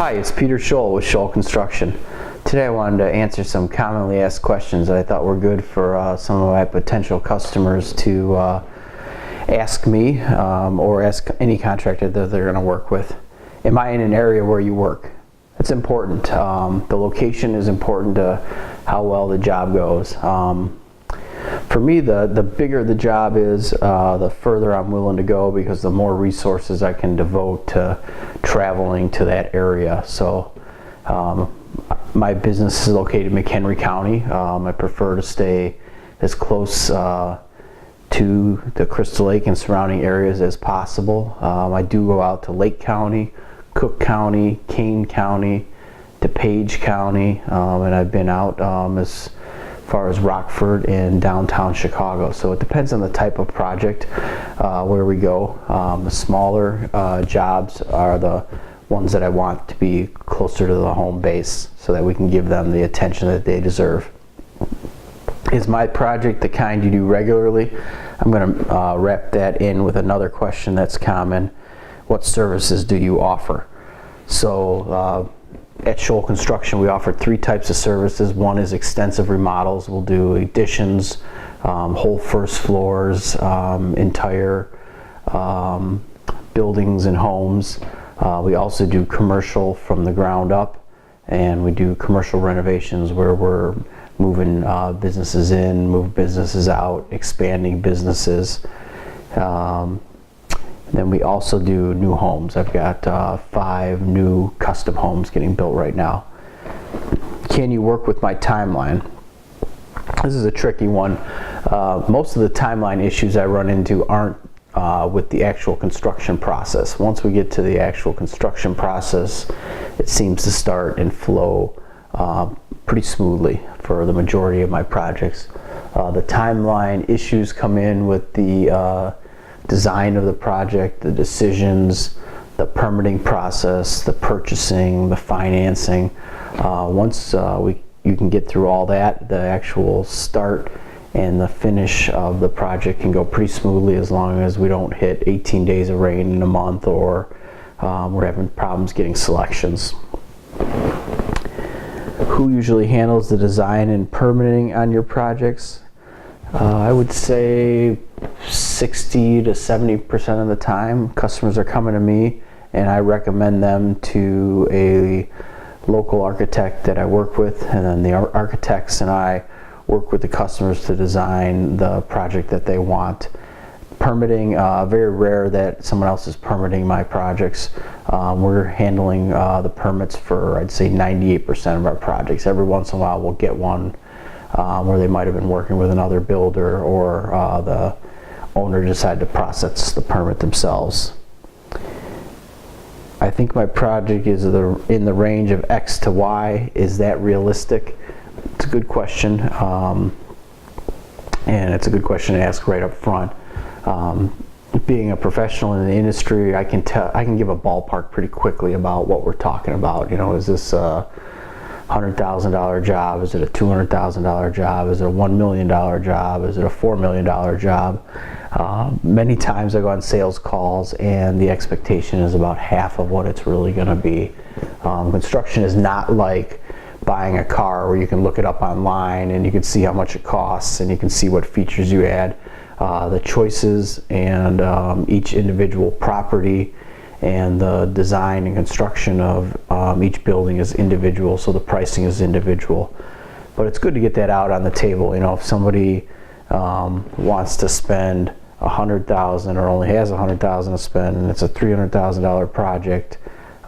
Hi, it's Peter Scholl with Scholl Construction. Today I wanted to answer some commonly asked questions that I thought were good for some of my potential customers to ask me or ask any contractor that they're going to work with. Am I in an area where you work? It's important. The location is important to how well the job goes. For me, the bigger the job is, the further I'm willing to go, because the more resources I can devote to traveling to that area. So my business is located in McHenry County. I prefer to stay as close to the Crystal Lake and surrounding areas as possible. I do go out to Lake County, Cook County, Kane County, DuPage County, and I've been out as far as Rockford and downtown Chicago. So it depends on the type of project where we go. The smaller jobs are the ones that I want to be closer to the home base so that we can give them the attention that they deserve. Is my project the kind you do regularly? I'm going to wrap that in with another question that's common. What services do you offer? So at Scholl Construction, we offer three types of services. One is extensive remodels. We'll do additions, whole first floors, entire buildings and homes. We also do commercial from the ground up, and we do commercial renovations where we're moving businesses in, move businesses out, expanding businesses. Then we also do new homes. I've got 5 new custom homes getting built right now. Can you work with my timeline? This is a tricky one. Most of the timeline issues I run into aren't with the actual construction process. Once we get to the actual construction process, it seems to start and flow pretty smoothly for the majority of my projects. The timeline issues come in with the design of the project, the decisions, the permitting process, the purchasing, the financing. Once you can get through all that, the actual start and the finish of the project can go pretty smoothly, as long as we don't hit 18 days of rain in a month, or we're having problems getting selections. Who usually handles the design and permitting on your projects? I would say 60 to 70% of the time, customers are coming to me, and I recommend them to a local architect that I work with, and then the architects and I work with the customers to design the project that they want. Permitting, very rare that someone else is permitting my projects. We're handling the permits for, I'd say, 98% of our projects. Every once in a while we'll get one where they might have been working with another builder, or the owner decided to process the permit themselves. I think my project is in the range of X to Y. Is that realistic? It's a good question, and it's a good question to ask right up front. Being a professional in the industry, I can give a ballpark pretty quickly about what we're talking about. You know, is this a $100,000 job? Is it a $200,000 job? Is it a $1 million job? Is it a $4 million job? Many times I go on sales calls, and the expectation is about half of what it's really going to be. Construction is not like buying a car where you can look it up online and you can see how much it costs and you can see what features you add. The choices and each individual property and the design and construction of each building is individual, so the pricing is individual. But it's good to get that out on the table. You know, if somebody wants to spend $100,000 or only has $100,000 to spend, and it's a $300,000 project,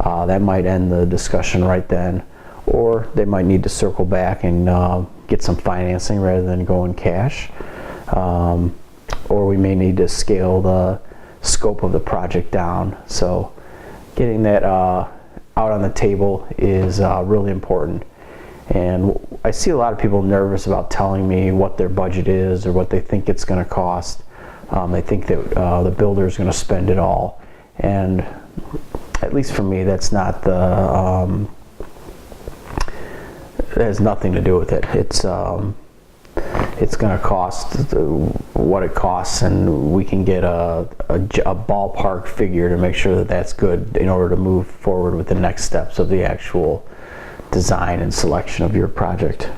that might end the discussion right then. Or they might need to circle back and get some financing rather than go in cash. Or we may need to scale the scope of the project down. So getting that out on the table is really important. And I see a lot of people nervous about telling me what their budget is or what they think it's going to cost. They think that the builder is going to spend it all. And at least for me, that's not the... it has nothing to do with it. It's it's going to cost what it costs, and we can get a ballpark figure to make sure that that's good in order to move forward with the next steps of the actual design and selection of your project.